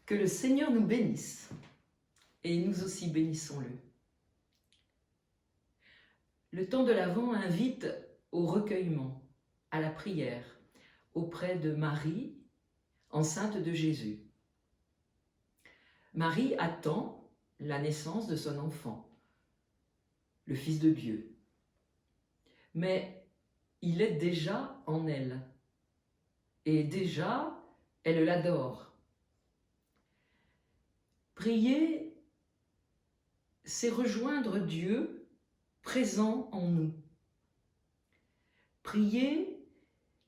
Que le Seigneur nous bénisse et nous aussi bénissons-le. Le temps de l'Avent invite au recueillement, à la prière, auprès de Marie, enceinte de Jésus. Marie attend la naissance de son enfant, le Fils de Dieu. Mais il est déjà en elle, et déjà elle l'adore. Prier, c'est rejoindre Dieu présent en nous. Prier,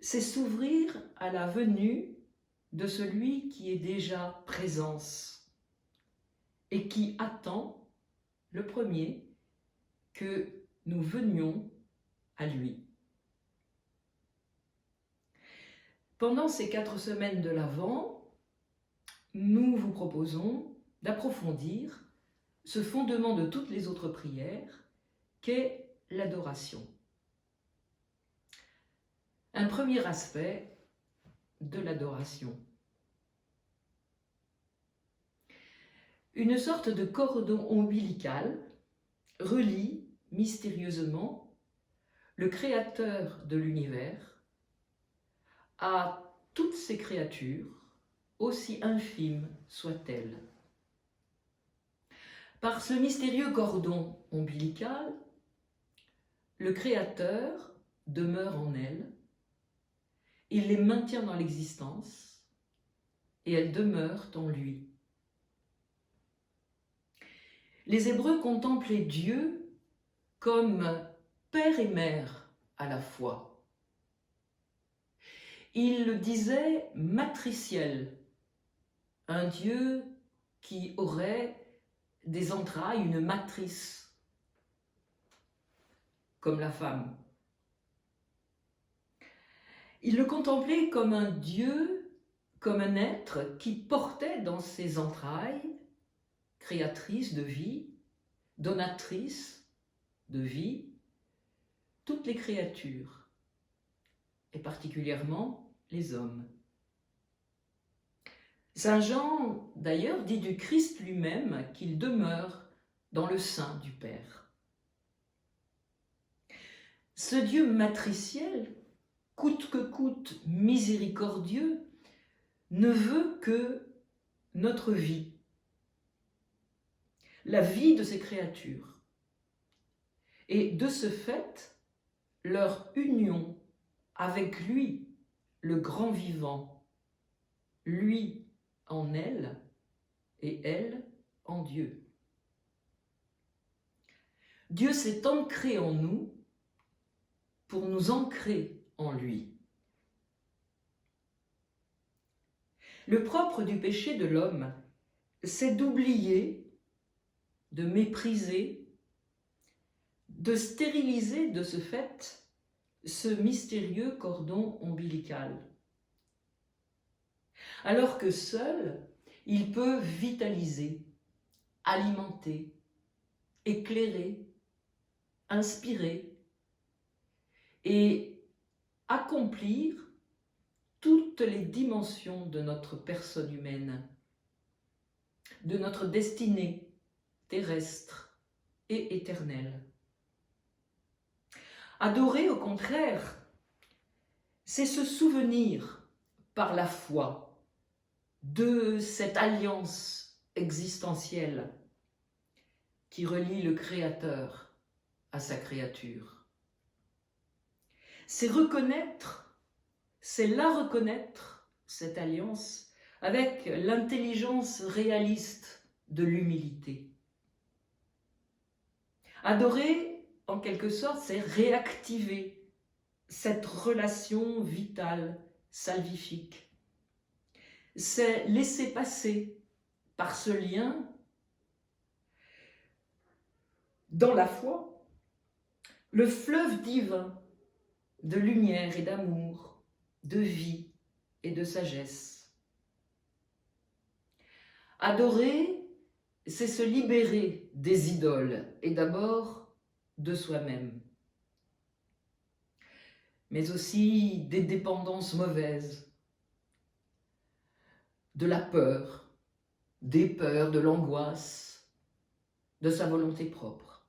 c'est s'ouvrir à la venue de celui qui est déjà présence et qui attend, le premier, que nous venions à lui. Pendant ces 4 semaines de l'Avent, nous vous proposons d'approfondir ce fondement de toutes les autres prières qu'est l'adoration. Un premier aspect de l'adoration. Une sorte de cordon ombilical relie mystérieusement le Créateur de l'univers à toutes ces créatures, aussi infimes soient-elles. Par ce mystérieux cordon ombilical, le Créateur demeure en elles, il les maintient dans l'existence et elles demeurent en lui. Les Hébreux contemplaient Dieu comme Père et Mère à la fois. Ils le disaient matriciel, un Dieu qui aurait des entrailles, une matrice, comme la femme. Il le contemplait comme un Dieu, comme un être qui portait dans ses entrailles, créatrice de vie, donatrice de vie, toutes les créatures, et particulièrement les hommes. Saint Jean, d'ailleurs, dit du Christ lui-même qu'il demeure dans le sein du Père. Ce Dieu matriciel, coûte que coûte miséricordieux, ne veut que notre vie, la vie de ces créatures. Et de ce fait, leur union avec lui, le grand vivant, lui en elle et elle en Dieu. Dieu s'est ancré en nous pour nous ancrer en lui. Le propre du péché de l'homme, c'est d'oublier, de mépriser, de stériliser de ce fait ce mystérieux cordon ombilical. Alors que seul, il peut vitaliser, alimenter, éclairer, inspirer et accomplir toutes les dimensions de notre personne humaine, de notre destinée terrestre et éternelle. Adorer, au contraire, c'est se souvenir par la foi de cette alliance existentielle qui relie le Créateur à sa créature. C'est reconnaître, c'est la reconnaître, cette alliance, avec l'intelligence réaliste de l'humilité. Adorer, en quelque sorte, c'est réactiver cette relation vitale, salvifique. C'est laisser passer par ce lien, dans la foi, le fleuve divin de lumière et d'amour, de vie et de sagesse. Adorer, c'est se libérer des idoles et d'abord de soi-même, mais aussi des dépendances mauvaises, de la peur, des peurs, de l'angoisse, de sa volonté propre.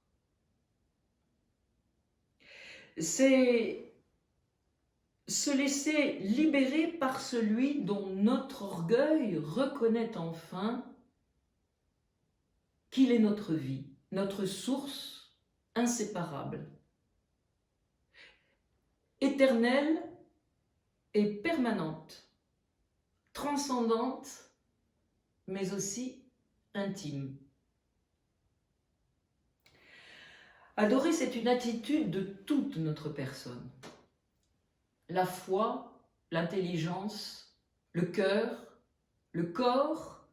C'est se laisser libérer par celui dont notre orgueil reconnaît enfin qu'il est notre vie, notre source inséparable, éternelle et permanente, transcendante, mais aussi intime. Adorer, c'est une attitude de toute notre personne. La foi, l'intelligence, le cœur, le corps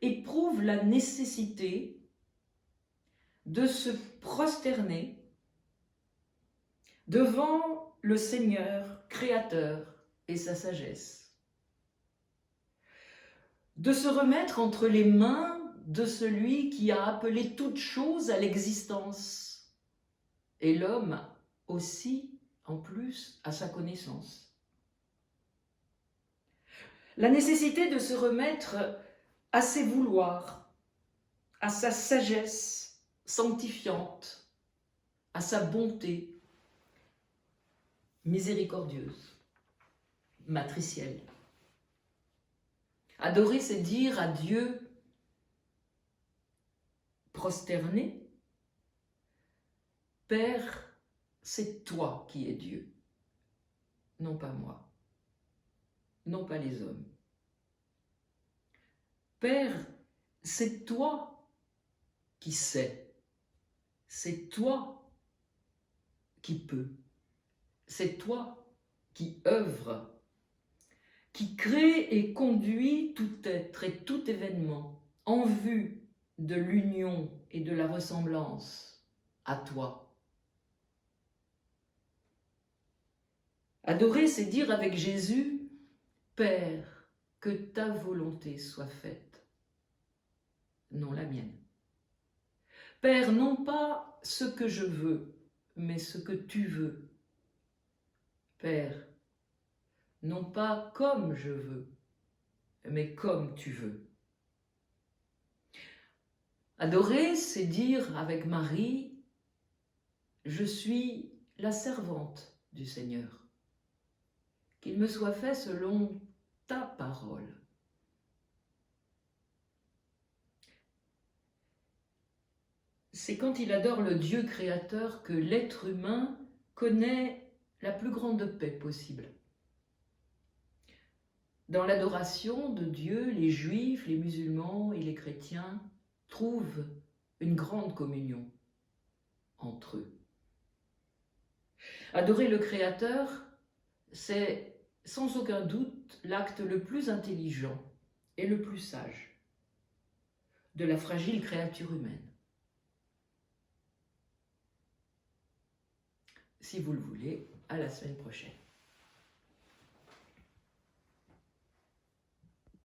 éprouvent la nécessité de se prosterner devant le Seigneur créateur et sa sagesse, de se remettre entre les mains de celui qui a appelé toute chose à l'existence, et l'homme aussi, en plus, à sa connaissance. La nécessité de se remettre à ses vouloirs, à sa sagesse sanctifiante, à sa bonté miséricordieuse, matricielle. Adorer, c'est dire à Dieu prosterné, Père, c'est toi qui es Dieu, non pas moi, non pas les hommes. Père, c'est toi qui sais, c'est toi qui peux, c'est toi qui œuvre, qui crée et conduit tout être et tout événement en vue de l'union et de la ressemblance à toi. Adorer, c'est dire avec Jésus, Père, que ta volonté soit faite, non la mienne. Père, non pas ce que je veux, mais ce que tu veux. Père, non pas comme je veux, mais comme tu veux. Adorer, c'est dire avec Marie, je suis la servante du Seigneur. Qu'il me soit fait selon ta parole. C'est quand il adore le Dieu créateur que l'être humain connaît la plus grande paix possible. Dans l'adoration de Dieu, les juifs, les musulmans et les chrétiens trouvent une grande communion entre eux. Adorer le Créateur, c'est sans aucun doute l'acte le plus intelligent et le plus sage de la fragile créature humaine. Si vous le voulez, à la semaine prochaine.